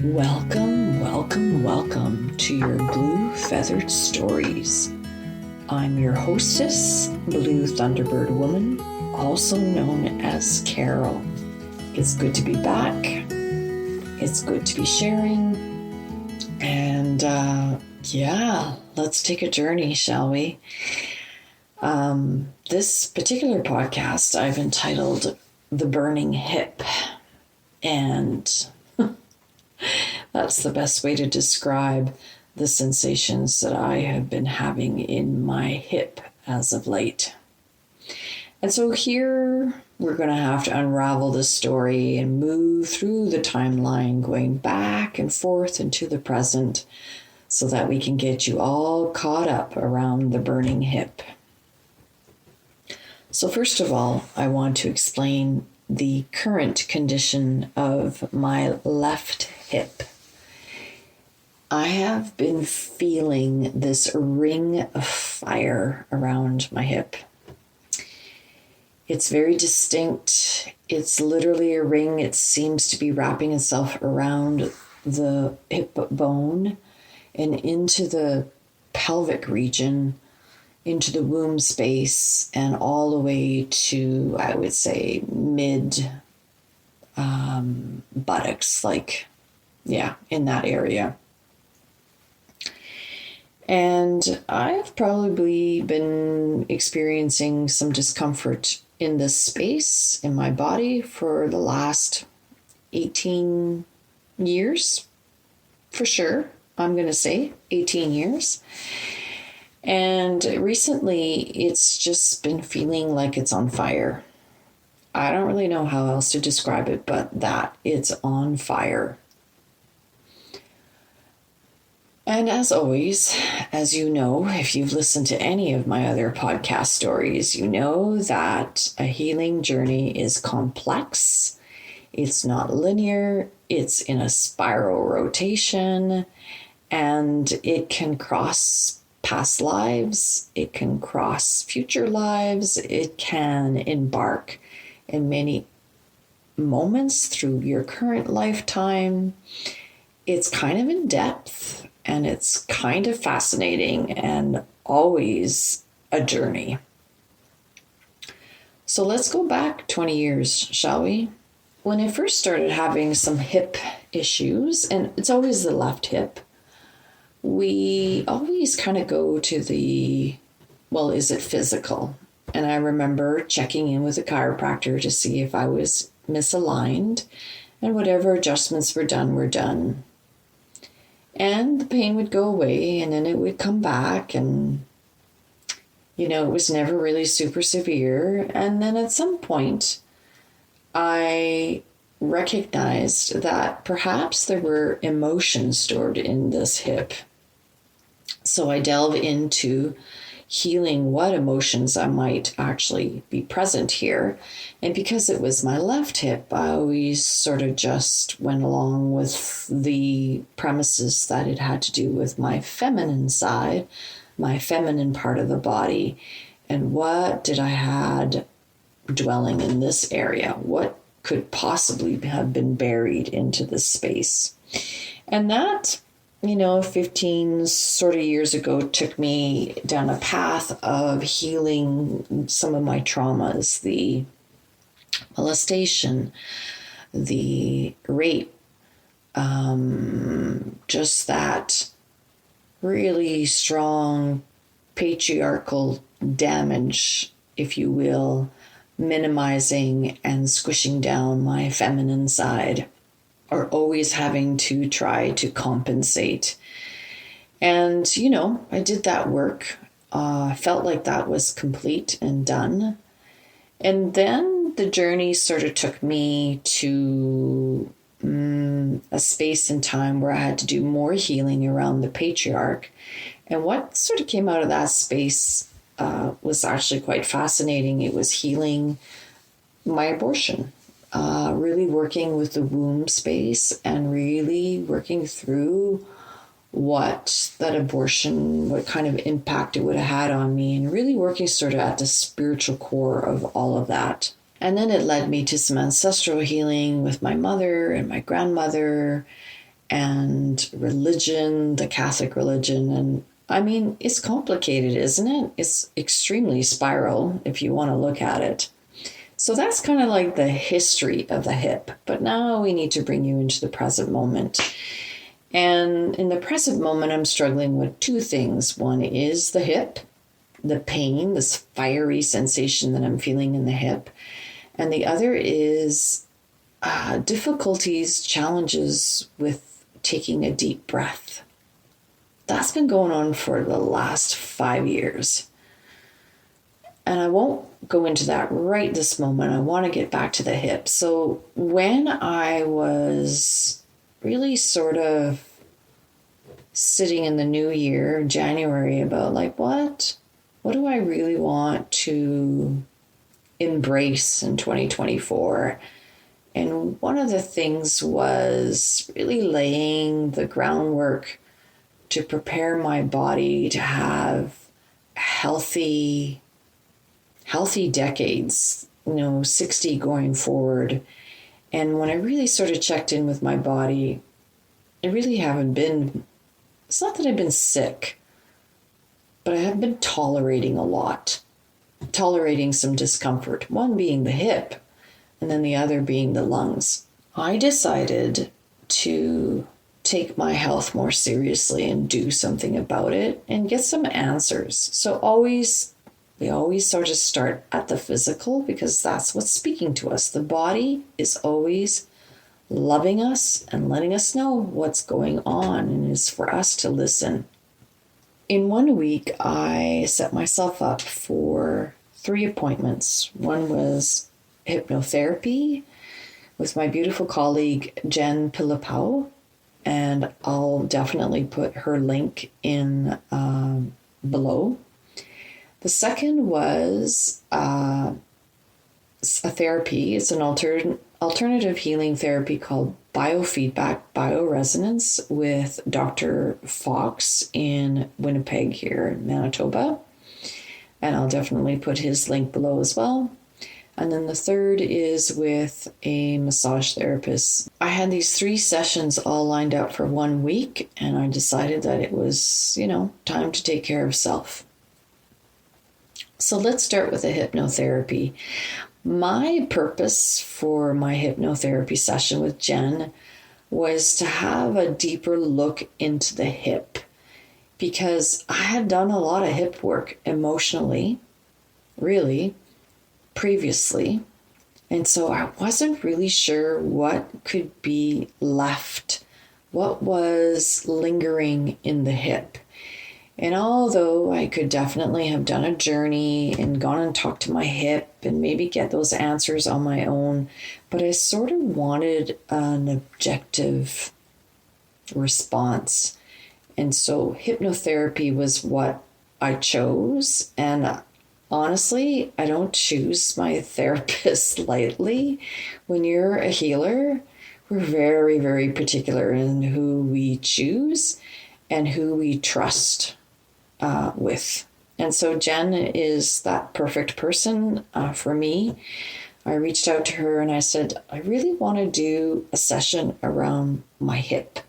Welcome, welcome, welcome to your Blue Feathered Stories. I'm your hostess, Blue Thunderbird Woman, also known as Carol. It's good to be back. It's good to be sharing. And let's take a journey, shall we? This particular podcast I've entitled The Burning Hip. And that's the best way to describe the sensations that I have been having in my hip as of late. And so here we're going to have to unravel the story and move through the timeline, going back and forth into the present so that we can get you all caught up around the burning hip. So first of all, I want to explain the current condition of my left hip. I have been feeling this ring of fire around my hip. It's very distinct. It's literally a ring. It seems to be wrapping itself around the hip bone and into the pelvic region, into the womb space, and all the way to, I would say, mid buttocks, in that area. And I've probably been experiencing some discomfort in this space in my body for the last 18 years, for sure. I'm going to say 18 years. And recently, it's just been feeling like it's on fire. I don't really know how else to describe it, but that it's on fire. And as always, as you know, if you've listened to any of my other podcast stories, you know that a healing journey is complex. It's not linear. It's in a spiral rotation, and it can cross past lives, it can cross future lives, it can embark in many moments through your current lifetime. It's kind of in depth, and it's kind of fascinating, and always a journey. So let's go back 20 years, shall we? When I first started having some hip issues, and it's always the left hip, we always kind of go to is it physical? And I remember checking in with a chiropractor to see if I was misaligned, and whatever adjustments were done. And the pain would go away, and then it would come back, and, it was never really super severe. And then at some point, I recognized that perhaps there were emotions stored in this hip. So I delve into healing what emotions I might actually be present here. And because it was my left hip, I always sort of just went along with the premises that it had to do with my feminine side, my feminine part of the body. And what did I had dwelling in this area? What could possibly have been buried into this space? And that 15 sort of years ago took me down a path of healing some of my traumas, the molestation, the rape, just that really strong patriarchal damage, if you will, minimizing and squishing down my feminine side, or always having to try to compensate. And, I did that work. Felt like that was complete and done. And then the journey sort of took me to a space and time where I had to do more healing around the patriarch. And what sort of came out of that space was actually quite fascinating. It was healing my abortion. Really working with the womb space and really working through what that abortion, what kind of impact it would have had on me, and really working sort of at the spiritual core of all of that. And then it led me to some ancestral healing with my mother and my grandmother, and religion, the Catholic religion. And I mean, it's complicated, isn't it? It's extremely spiral if you want to look at it. So that's kind of like the history of the hip. But now we need to bring you into the present moment. And in the present moment, I'm struggling with two things. One is the hip, the pain, this fiery sensation that I'm feeling in the hip. And the other is difficulties, challenges with taking a deep breath. That's been going on for the last 5 years. And I won't go into that right this moment. I want to get back to the hip. So when I was really sort of sitting in the new year, January, about like, what do I really want to embrace in 2024? And one of the things was really laying the groundwork to prepare my body to have healthy decades, 60 going forward. And when I really sort of checked in with my body, I really haven't been, it's not that I've been sick, but I have been tolerating a lot, tolerating some discomfort, one being the hip and then the other being the lungs. I decided to take my health more seriously and do something about it and get some answers. So we always sort of start at the physical because that's what's speaking to us. The body is always loving us and letting us know what's going on, and it's for us to listen. In 1 week, I set myself up for 3 appointments. One was hypnotherapy with my beautiful colleague, Jen Pillipow, and I'll definitely put her link in below. The second was a therapy. It's an alternative healing therapy called biofeedback, bioresonance with Dr. Fox in Winnipeg here in Manitoba. And I'll definitely put his link below as well. And then the third is with a massage therapist. I had these 3 sessions all lined up for 1 week, and I decided that it was, time to take care of self. So let's start with the hypnotherapy. My purpose for my hypnotherapy session with Jen was to have a deeper look into the hip, because I had done a lot of hip work emotionally, really, previously. And so I wasn't really sure what could be left, what was lingering in the hip. And although I could definitely have done a journey and gone and talked to my hip and maybe get those answers on my own, but I sort of wanted an objective response. And so hypnotherapy was what I chose. And honestly, I don't choose my therapist lightly. When you're a healer, we're very, very particular in who we choose and who we trust with. And so Jen is that perfect person for me. I reached out to her and I said, I really want to do a session around my hip.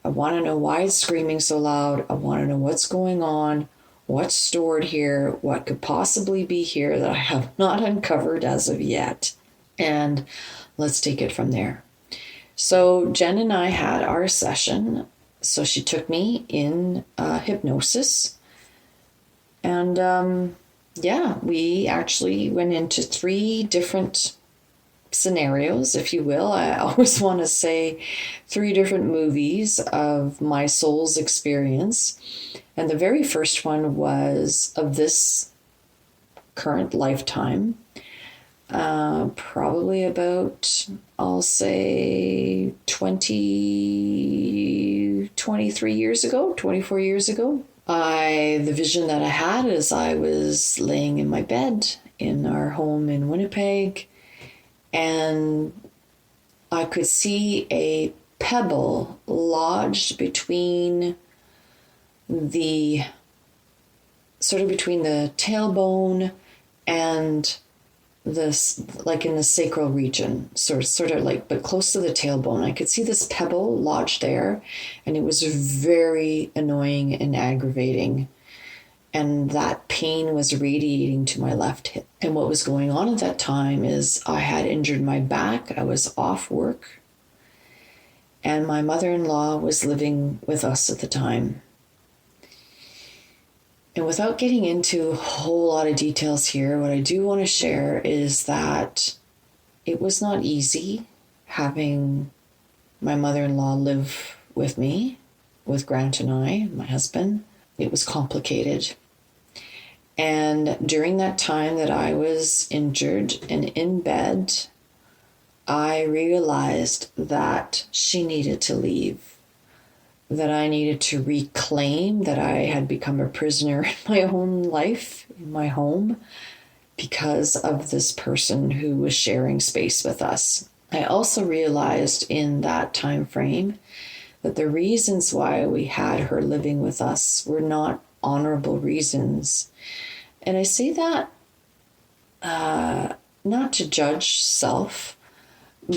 I want to know why it's screaming so loud. I want to know what's going on, what's stored here, what could possibly be here that I have not uncovered as of yet. And let's take it from there. So Jen and I had our session. So she took me in hypnosis. And we actually went into 3 different scenarios, if you will. I always want to say 3 different movies of my soul's experience. And the very first one was of this current lifetime, probably about, I'll say 23 years ago, 24 years ago. The vision that I had is I was laying in my bed in our home in Winnipeg, and I could see a pebble lodged between between the tailbone and this, like in the sacral region, sort of like, but close to the tailbone. I could see this pebble lodged there, and it was very annoying and aggravating. And that pain was radiating to my left hip. And what was going on at that time is I had injured my back. I was off work. And my mother-in-law was living with us at the time. And without getting into a whole lot of details here, what I do want to share is that it was not easy having my mother-in-law live with me, with Grant and I, my husband. It was complicated. And during that time that I was injured and in bed, I realized that she needed to leave, that I needed to reclaim that I had become a prisoner in my own life, in my home, because of this person who was sharing space with us. I also realized in that time frame that the reasons why we had her living with us were not honorable reasons. And I say that not to judge self,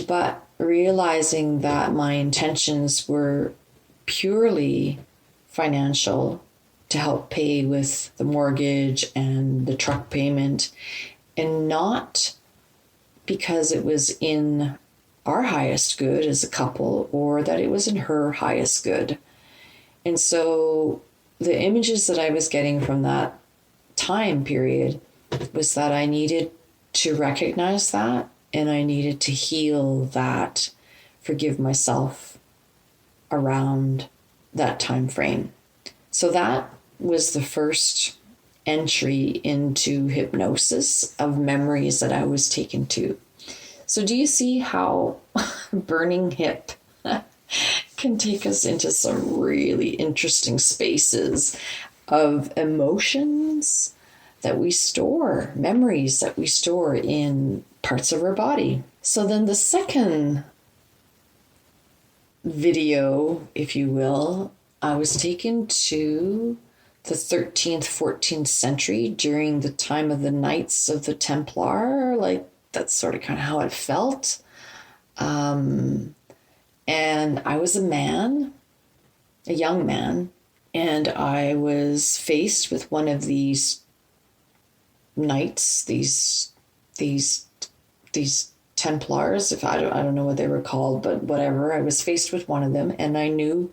but realizing that my intentions were purely financial, to help pay with the mortgage and the truck payment, and not because it was in our highest good as a couple or that it was in her highest good. And so the images that I was getting from that time period was that I needed to recognize that, and I needed to heal that, forgive myself around that time frame. So that was the first entry into hypnosis of memories that I was taken to. So do you see how burning hip can take us into some really interesting spaces of emotions that we store, memories that we store in parts of our body? So then the second video, if you will, I was taken to the 13th, 14th century during the time of the Knights of the Templar. Like, that's sort of kind of how it felt. And I was a man, a young man, and I was faced with one of these knights, these Templars, if I don't know what they were called, but whatever. I was faced with one of them, and I knew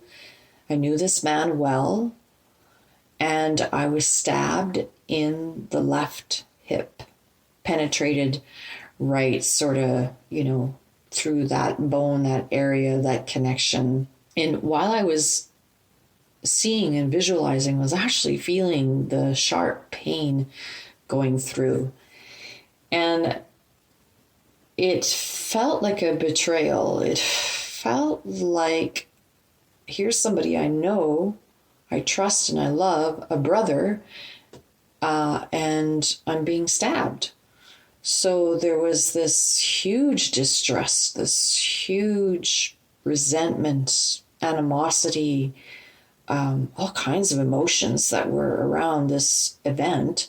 this man well, and I was stabbed in the left hip, penetrated right, sort of, through that bone, that area, that connection. And while I was seeing and visualizing, I was actually feeling the sharp pain going through. And it felt like a betrayal. It felt like, here's somebody I know, I trust and I love, a brother, and I'm being stabbed. So there was this huge distress, this huge resentment, animosity, all kinds of emotions that were around this event.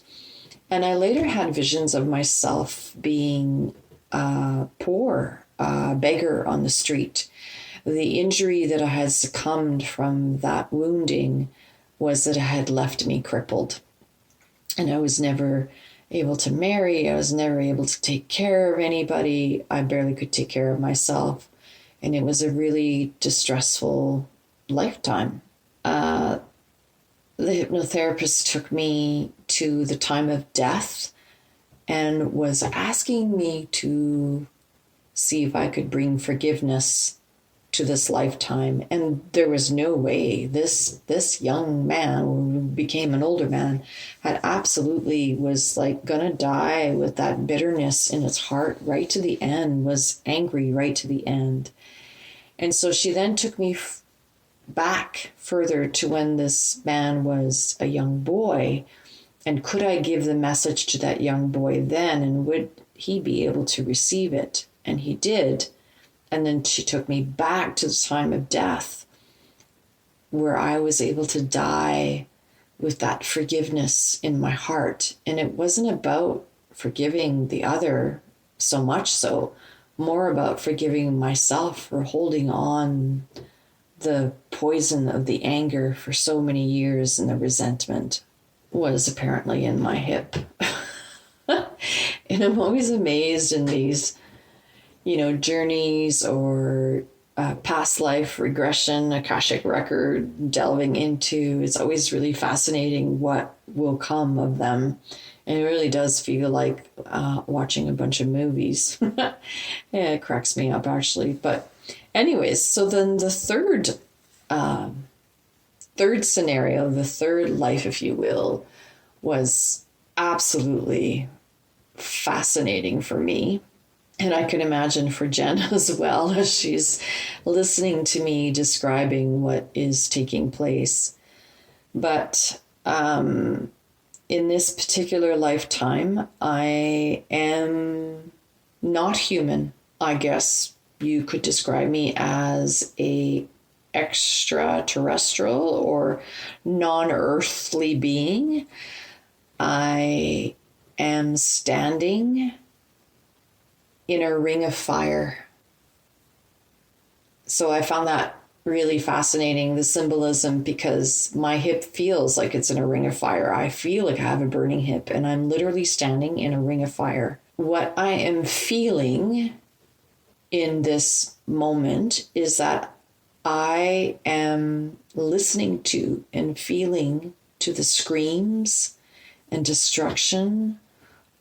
And I later had visions of myself being poor, beggar on the street. The injury that I had succumbed from that wounding was that it had left me crippled. And I was never able to marry. I was never able to take care of anybody. I barely could take care of myself. And it was a really distressful lifetime. The hypnotherapist took me to the time of death and was asking me to see if I could bring forgiveness to this lifetime. And there was no way. This young man, who became an older man, had absolutely was like gonna die with that bitterness in his heart right to the end, was angry right to the end. And so she then took me back further to when this man was a young boy, and could I give the message to that young boy then, and would he be able to receive it? And he did. And then she took me back to the time of death, where I was able to die with that forgiveness in my heart. And it wasn't about forgiving the other, so much so, more about forgiving myself for holding on the poison of the anger for so many years, and the resentment was apparently in my hip. And I'm always amazed in these, journeys or past life regression, Akashic record delving into. It's always really fascinating what will come of them. And it really does feel like watching a bunch of movies. Yeah, it cracks me up, actually. But anyways, so then the third scenario, the third life, if you will, was absolutely fascinating for me. And I can imagine for Jen as well, as she's listening to me describing what is taking place. But in this particular lifetime, I am not human. I guess you could describe me as a extraterrestrial or non-earthly being. I am standing in a ring of fire. So I found that really fascinating, the symbolism, because my hip feels like it's in a ring of fire. I feel like I have a burning hip, and I'm literally standing in a ring of fire. What I am feeling in this moment is that I am listening to and feeling to the screams and destruction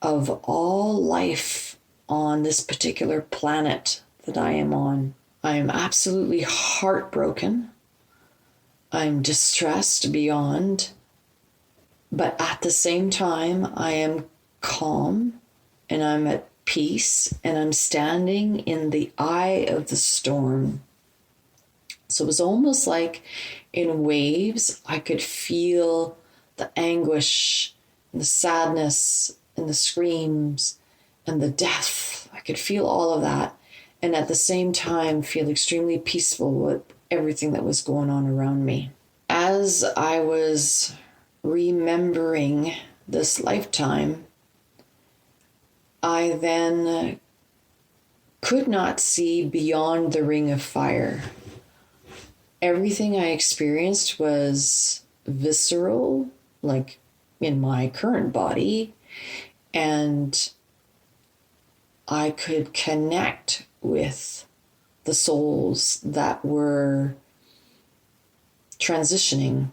of all life on this particular planet that I am on. I am absolutely heartbroken. I'm distressed beyond. But at the same time, I am calm and I'm at peace, and I'm standing in the eye of the storm. So it was almost like in waves, I could feel the anguish and the sadness and the screams and the death. I could feel all of that, and at the same time feel extremely peaceful with everything that was going on around me. As I was remembering this lifetime, I then could not see beyond the ring of fire. Everything I experienced was visceral, like in my current body, and I could connect with the souls that were transitioning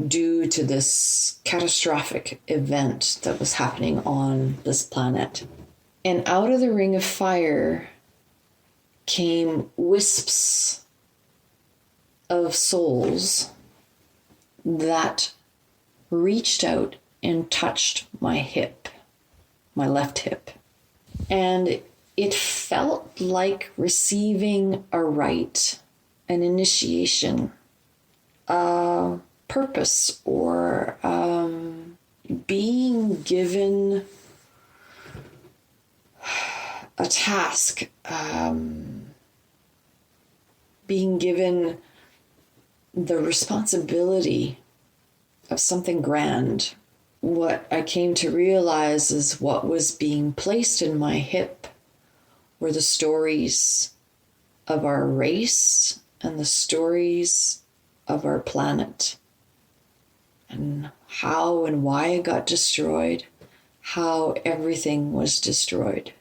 due to this catastrophic event that was happening on this planet. And out of the ring of fire came wisps of souls that reached out and touched my hip, my left hip. And it felt like receiving a rite, an initiation, a purpose, or being given a task, being given the responsibility of something grand. What I came to realize is what was being placed in my hip were the stories of our race and the stories of our planet, and how and why it got destroyed, how everything was destroyed.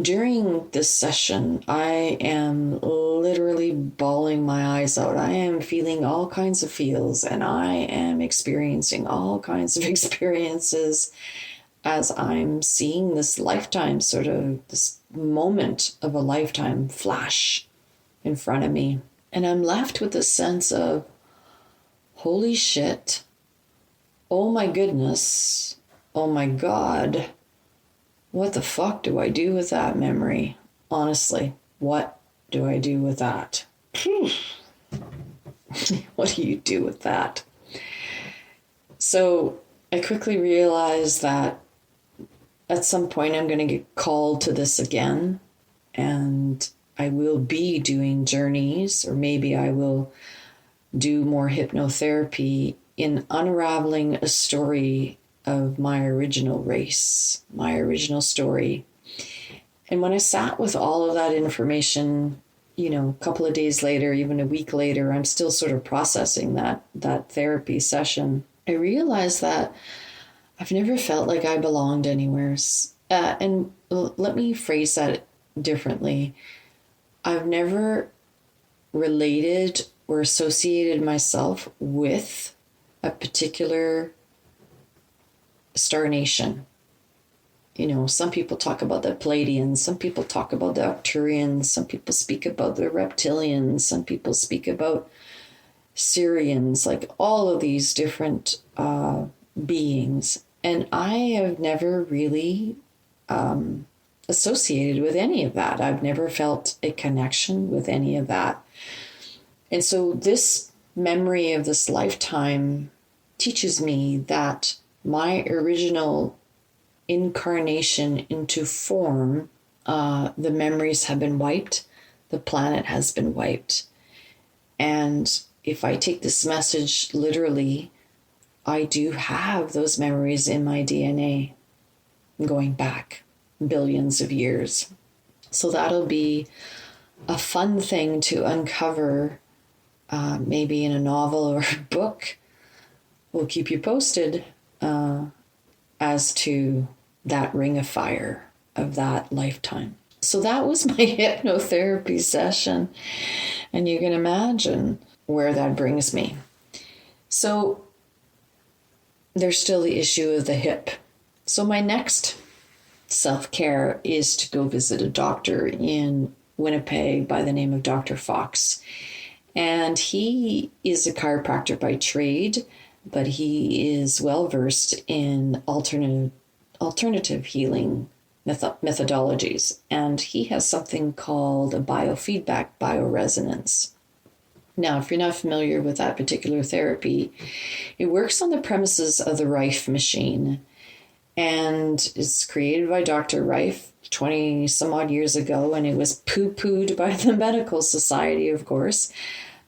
During this session, I am literally bawling my eyes out. I am feeling all kinds of feels, and I am experiencing all kinds of experiences as I'm seeing this lifetime, sort of this moment of a lifetime flash in front of me. And I'm left with a sense of, holy shit, oh my goodness, oh my God, what the fuck do I do with that memory? Honestly, what do I do with that? What do you do with that? So I quickly realized that at some point I'm going to get called to this again, and I will be doing journeys, or maybe I will do more hypnotherapy in unraveling a story of my original race, my original story. And when I sat with all of that information, a couple of days later, even a week later, I'm still sort of processing that therapy session. I realized that I've never felt like I belonged anywhere. And let me phrase that differently. I've never related or associated myself with a particular star nation. Some people talk about the Pleiadians, some people talk about the Arcturians, some people speak about the reptilians, some people speak about Syrians, like all of these different beings. And I have never really associated with any of that. I've never felt a connection with any of that. And so this memory of this lifetime teaches me that my original incarnation into form, the memories have been wiped, the planet has been wiped. And if I take this message literally, I do have those memories in my DNA going back billions of years. So that'll be a fun thing to uncover, maybe in a novel or a book. We'll keep you posted as to that ring of fire of that lifetime. So that was my hypnotherapy session. And you can imagine where that brings me. So there's still the issue of the hip. So my next self-care is to go visit a doctor in Winnipeg by the name of Dr. Fox. And he is a chiropractor by trade, but he is well-versed in alternative healing methodologies. And he has something called a biofeedback bioresonance. Now, if you're not familiar with that particular therapy, it works on the premises of the Rife machine. And it's created by Dr. Rife 20 some odd years ago, and it was poo-pooed by the Medical Society, of course,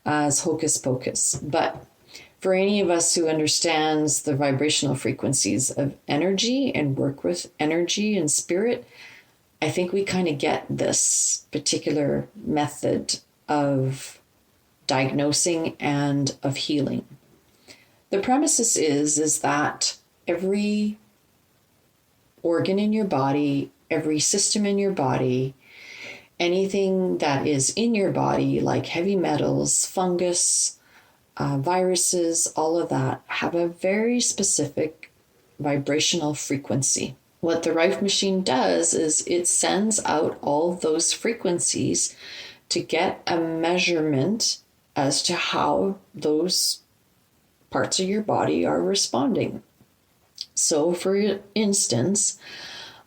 as hocus pocus. But for any of us who understands the vibrational frequencies of energy and work with energy and spirit, I think we kind of get this particular method of diagnosing and of healing. The premises is that every organ in your body, every system in your body, anything that is in your body, like heavy metals, fungus, viruses, all of that, have a very specific vibrational frequency. What the Rife machine does is it sends out all those frequencies to get a measurement as to how those parts of your body are responding. So for instance,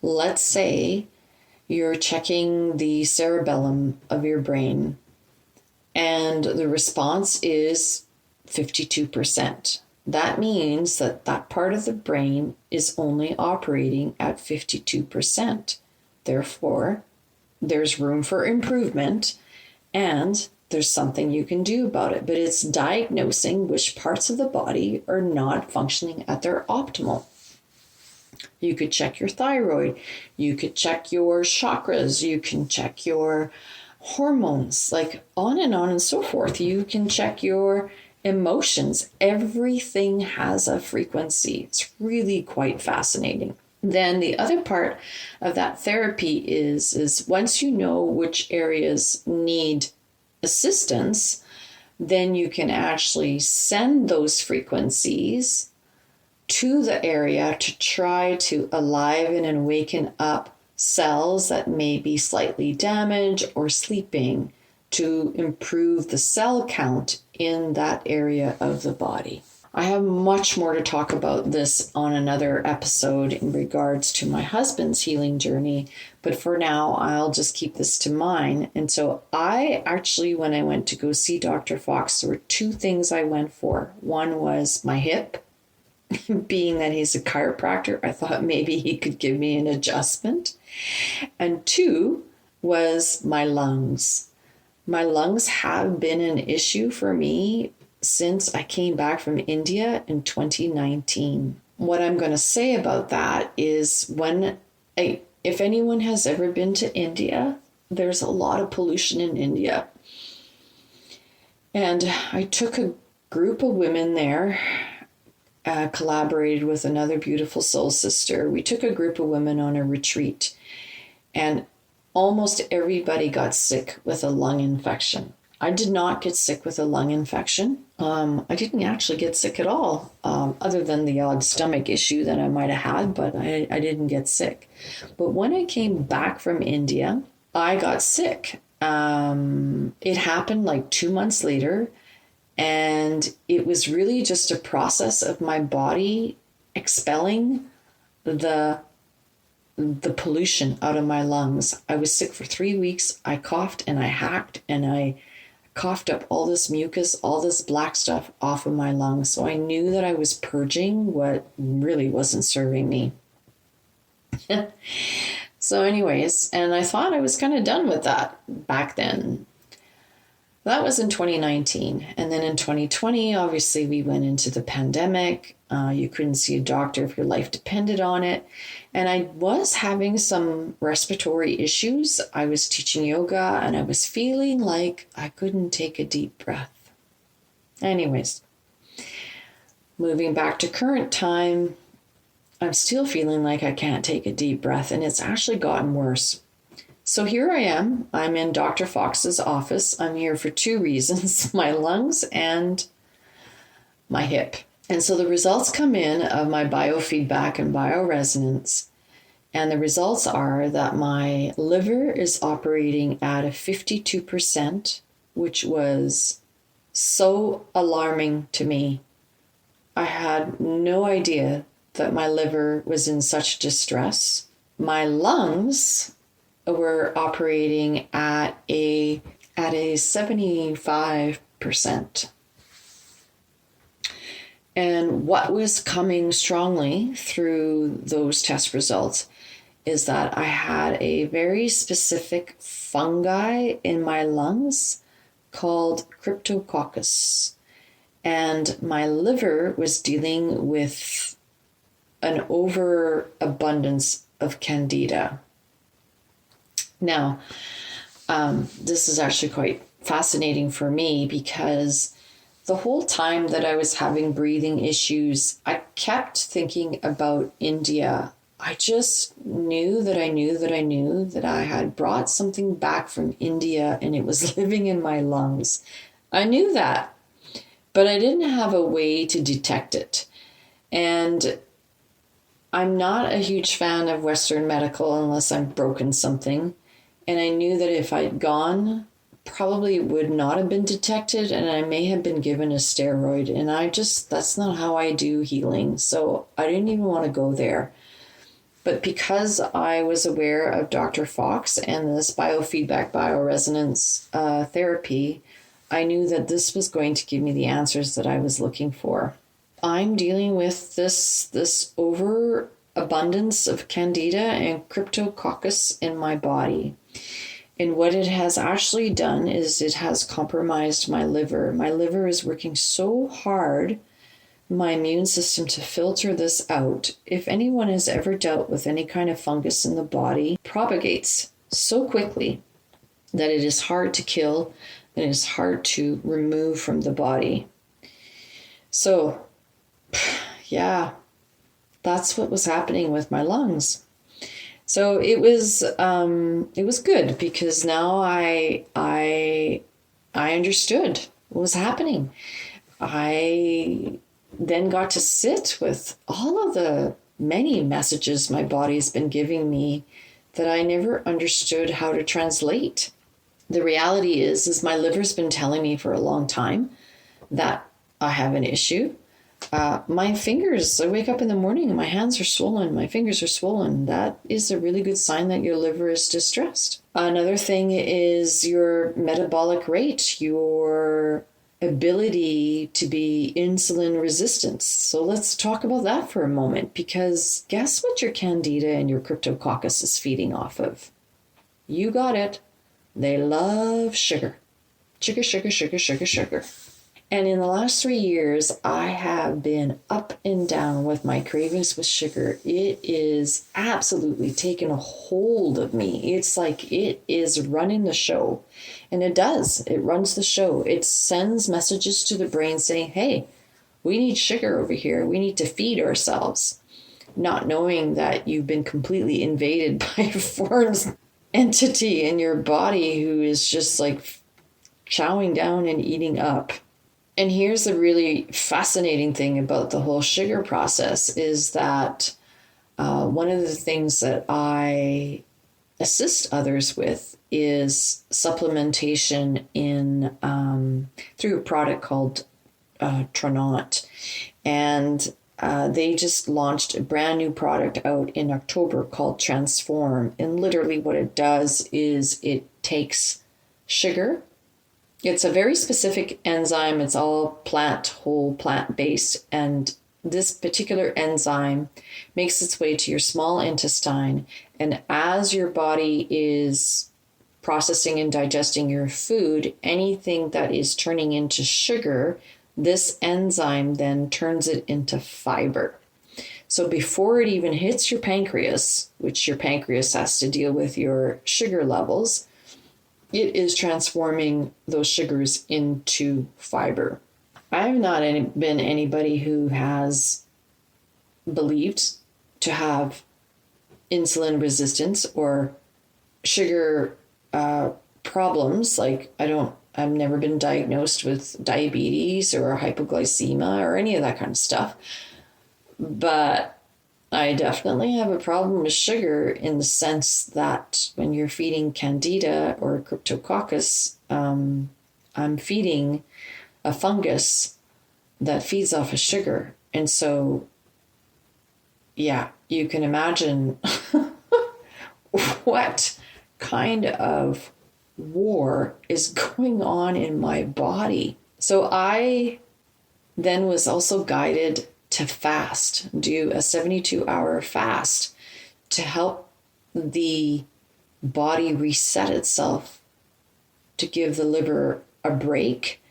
let's say you're checking the cerebellum of your brain and the response is 52%. That means that that part of the brain is only operating at 52%. Therefore, there's room for improvement and there's something you can do about it. But it's diagnosing which parts of the body are not functioning at their optimal. You could check your thyroid. You could check your chakras. You can check your hormones, like on and so forth. You can check your emotions. Everything has a frequency. It's really quite fascinating. Then the other part of that therapy is once you know which areas need assistance, then you can actually send those frequencies to the area to try to aliven and waken up cells that may be slightly damaged or sleeping to improve the cell count in that area of the body. I have much more to talk about this on another episode in regards to my husband's healing journey, but for now, I'll just keep this to mine. And so I actually, when I went to go see Dr. Fox, there were two things I went for. One was my hip. Being that he's a chiropractor, I thought maybe he could give me an adjustment. And two was my lungs. My lungs have been an issue for me since I came back from India in 2019. what I'm going to say about that is if anyone has ever been to India, there's a lot of pollution in India. And I took a group of women there, collaborated with another beautiful soul sister. We took a group of women on a retreat, and almost everybody got sick with a lung infection. I did not get sick with a lung infection. I didn't actually get sick at all, other than the odd stomach issue that I might have had, but I didn't get sick. But when I came back from India, I got sick. It happened like 2 months later, and it was really just a process of my body expelling the pollution out of my lungs. I was sick for 3 weeks. I coughed and I hacked and I coughed up all this mucus, all this black stuff off of my lungs. So I knew that I was purging what really wasn't serving me. So anyways, and I thought I was kind of done with that back then. That was in 2019. And then in 2020, obviously we went into the pandemic. You couldn't see a doctor if your life depended on it. And I was having some respiratory issues. I was teaching yoga and I was feeling like I couldn't take a deep breath. Anyways, moving back to current time, I'm still feeling like I can't take a deep breath, and it's actually gotten worse. So here I am. I'm in Dr. Fox's office. I'm here for 2 reasons, my lungs and my hip. And so the results come in of my biofeedback and bioresonance. And the results are that my liver is operating at a 52%, which was so alarming to me. I had no idea that my liver was in such distress. My lungs were operating at a 75%. And what was coming strongly through those test results is that I had a very specific fungi in my lungs called Cryptococcus. And my liver was dealing with an overabundance of Candida. Now, this is actually quite fascinating for me because the whole time that I was having breathing issues, I kept thinking about India. I just knew that I had brought something back from India and it was living in my lungs. I knew that, but I didn't have a way to detect it. And I'm not a huge fan of Western medical unless I've broken something. And I knew that if I'd gone, probably it would not have been detected and I may have been given a steroid. And that's not how I do healing. So I didn't even want to go there. But because I was aware of Dr. Fox and this biofeedback bioresonance therapy, I knew that this was going to give me the answers that I was looking for. I'm dealing with this overabundance of Candida and Cryptococcus in my body. And what it has actually done is it has compromised my liver. My liver is working so hard, my immune system, to filter this out. If anyone has ever dealt with any kind of fungus in the body, it propagates so quickly that it is hard to kill and it is hard to remove from the body. So, yeah, that's what was happening with my lungs. So it was good because now I understood what was happening. I then got to sit with all of the many messages my body's been giving me that I never understood how to translate. The reality is my liver's been telling me for a long time that I have an issue. My fingers, I wake up in the morning and my hands are swollen. My fingers are swollen. That is a really good sign that your liver is distressed. Another thing is your metabolic rate, your ability to be insulin resistant. So let's talk about that for a moment, because guess what your Candida and your Cryptococcus is feeding off of? You got it. They love sugar. Sugar, sugar, sugar, sugar, sugar. And in the last 3 years, I have been up and down with my cravings with sugar. It is absolutely taken a hold of me. It's like it is running the show. And it does. It runs the show. It sends messages to the brain saying, hey, we need sugar over here. We need to feed ourselves. Not knowing that you've been completely invaded by a foreign entity in your body who is just like chowing down and eating up. And here's the really fascinating thing about the whole sugar process is that one of the things that I assist others with is supplementation in through a product called Tronot. And they just launched a brand new product out in October called Transform. And literally what it does is it takes sugar. It's a very specific enzyme. It's all whole plant based. And this particular enzyme makes its way to your small intestine. And as your body is processing and digesting your food, anything that is turning into sugar, this enzyme then turns it into fiber. So before it even hits your pancreas, which your pancreas has to deal with your sugar levels, it is transforming those sugars into fiber. I have not been anybody who has believed to have insulin resistance or sugar problems. Like I've never been diagnosed with diabetes or hypoglycemia or any of that kind of stuff. But I definitely have a problem with sugar in the sense that when you're feeding Candida or Cryptococcus, I'm feeding a fungus that feeds off of sugar. And so, yeah, you can imagine what kind of war is going on in my body. So I then was also guided to fast, do a 72-hour fast to help the body reset itself, to give the liver a break,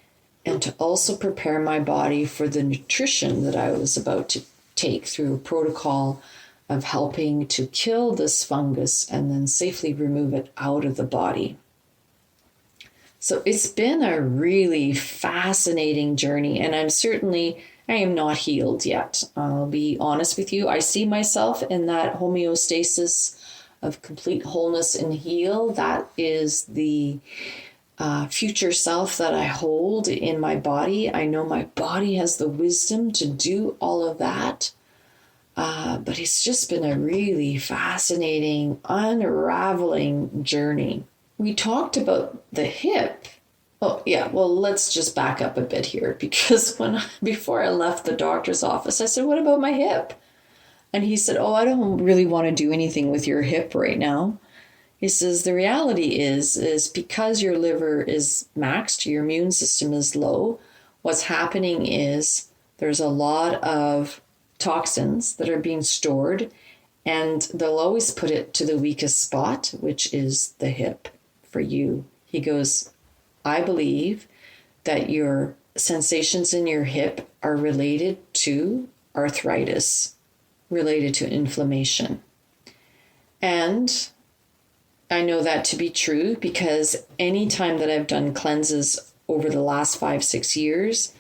and to also prepare my body for the nutrition that I was about to take through a protocol of helping to kill this fungus and then safely remove it out of the body. So it's been a really fascinating journey, and I am not healed yet. I'll be honest with you. I see myself in that homeostasis of complete wholeness and heal. That is the future self that I hold in my body. I know my body has the wisdom to do all of that. But it's just been a really fascinating, unraveling journey. We talked about the hip. Oh, yeah. Well, let's just back up a bit here because before I left the doctor's office, I said, what about my hip? And he said, oh, I don't really want to do anything with your hip right now. He says, the reality is because your liver is maxed, your immune system is low, what's happening is there's a lot of toxins that are being stored, and they'll always put it to the weakest spot, which is the hip for you. He goes, I believe that your sensations in your hip are related to arthritis, related to inflammation. And I know that to be true because any time that I've done cleanses over the last 5-6 years,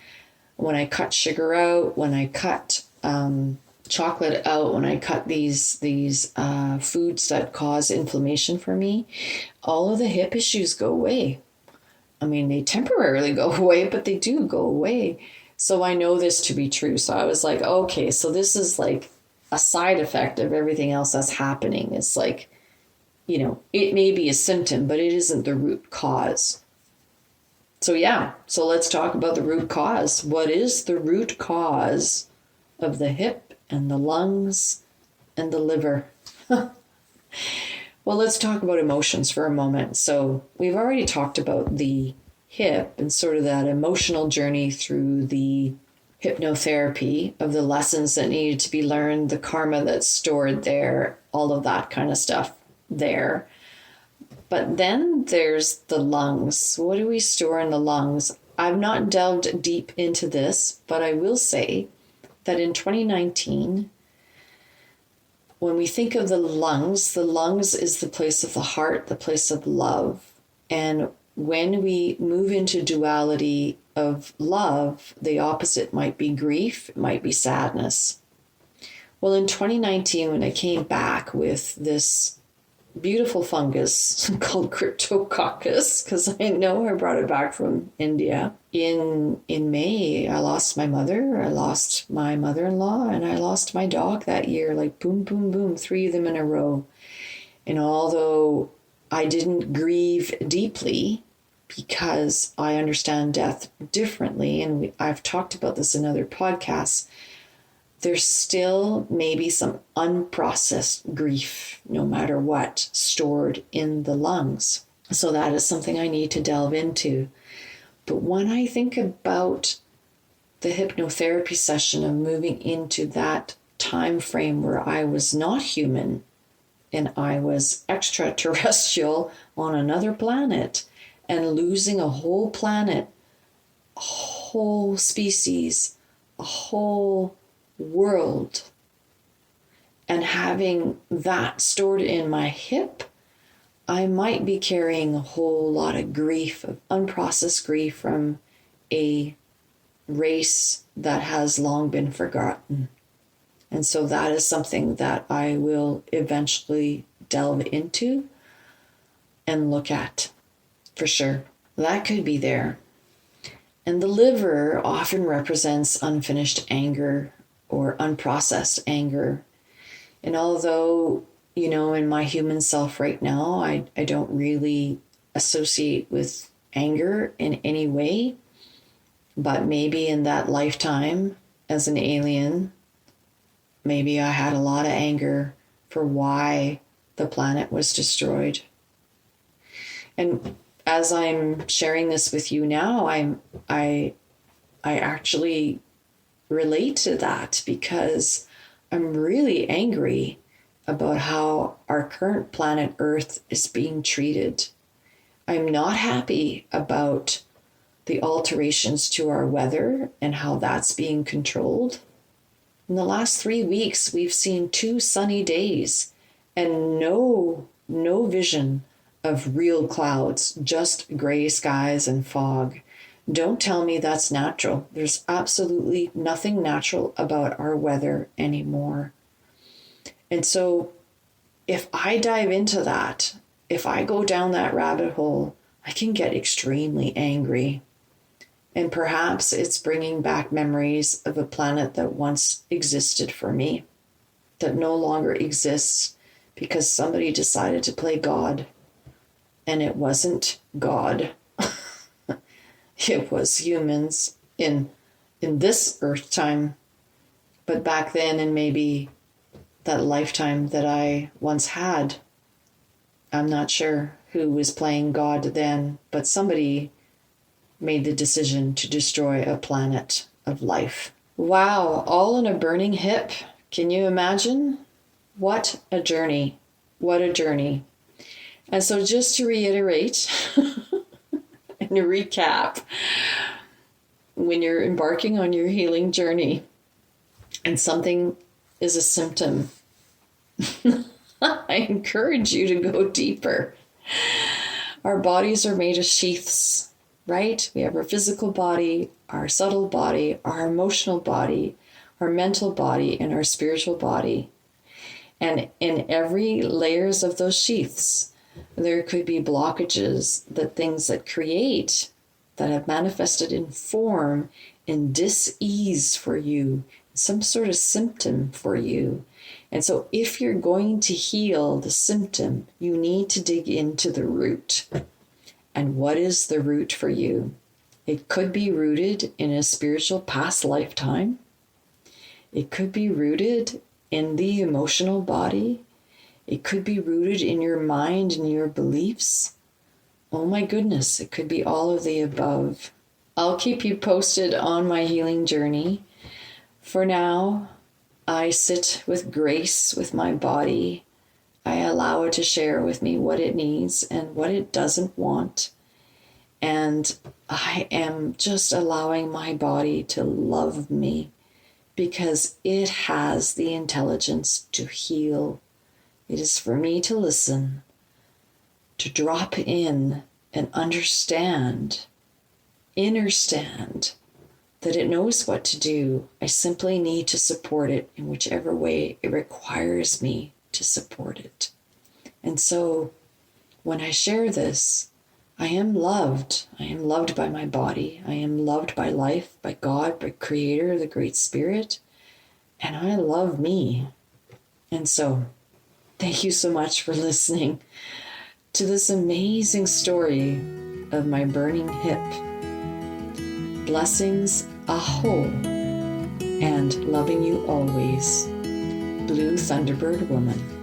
when I cut sugar out, when I cut chocolate out, when I cut these foods that cause inflammation for me, all of the hip issues go away. I mean, they temporarily go away, but they do go away. So I know this to be true. So I was like, okay, so this is like a side effect of everything else that's happening. It's like, it may be a symptom, but it isn't the root cause. So yeah, so let's talk about the root cause. What is the root cause of the hip and the lungs and the liver? Well, let's talk about emotions for a moment. So we've already talked about the hip and sort of that emotional journey through the hypnotherapy of the lessons that needed to be learned, the karma that's stored there, all of that kind of stuff there. But then there's the lungs. What do we store in the lungs? I've not delved deep into this, but I will say that in 2019, when we think of the lungs is the place of the heart, the place of love. And when we move into duality of love, the opposite might be grief, it might be sadness. Well, in 2019, when I came back with this beautiful fungus called Cryptococcus, because I know I brought it back from India. In May, I lost my mother, I lost my mother-in-law, and I lost my dog that year, like boom, boom, boom, 3 of them in a row. And although I didn't grieve deeply because I understand death differently, and I've talked about this in other podcasts, there's still maybe some unprocessed grief, no matter what, stored in the lungs. So that is something I need to delve into. But when I think about the hypnotherapy session of moving into that time frame where I was not human and I was extraterrestrial on another planet and losing a whole planet, a whole species, a whole world, and having that stored in my hip, I might be carrying a whole lot of grief, of unprocessed grief from a race that has long been forgotten. And so that is something that I will eventually delve into and look at, for sure. That could be there. And the liver often represents unfinished anger or unprocessed anger. And although, in my human self right now, I don't really associate with anger in any way, but maybe in that lifetime as an alien, maybe I had a lot of anger for why the planet was destroyed. And as I'm sharing this with you now, I actually relate to that because I'm really angry about how our current planet Earth is being treated. I'm not happy about the alterations to our weather and how that's being controlled. In the last 3 weeks, we've seen 2 sunny days and no vision of real clouds, just gray skies and fog. Don't tell me that's natural. There's absolutely nothing natural about our weather anymore. And so if I dive into that, if I go down that rabbit hole, I can get extremely angry. And perhaps it's bringing back memories of a planet that once existed for me, that no longer exists because somebody decided to play God. And it wasn't God. It was humans in this earth time. But back then, and maybe that lifetime that I once had, I'm not sure who was playing God then, but somebody made the decision to destroy a planet of life. Wow, all in a burning hip. Can you imagine? What a journey. What a journey. And so just to reiterate and to recap, when you're embarking on your healing journey and something is a symptom, I encourage you to go deeper. Our bodies are made of sheaths, right? We have our physical body, our subtle body, our emotional body, our mental body, and our spiritual body. And in every layers of those sheaths, there could be blockages, that things that create, that have manifested in form, in dis-ease for you, some sort of symptom for you. And so if you're going to heal the symptom, you need to dig into the root. And what is the root for you? It could be rooted in a spiritual past lifetime. It could be rooted in the emotional body. It could be rooted in your mind and your beliefs. Oh my goodness, it could be all of the above. I'll keep you posted on my healing journey. For now, I sit with grace with my body. I allow it to share with me what it needs and what it doesn't want. And I am just allowing my body to love me because it has the intelligence to heal. It is for me to listen, to drop in and understand, understand that it knows what to do. I simply need to support it in whichever way it requires me to support it. And so when I share this, I am loved. I am loved by my body. I am loved by life, by God, by Creator, the Great Spirit. And I love me. And so thank you so much for listening to this amazing story of my burning hip. Blessings, aho, and loving you always. Blue Thunderbird Woman.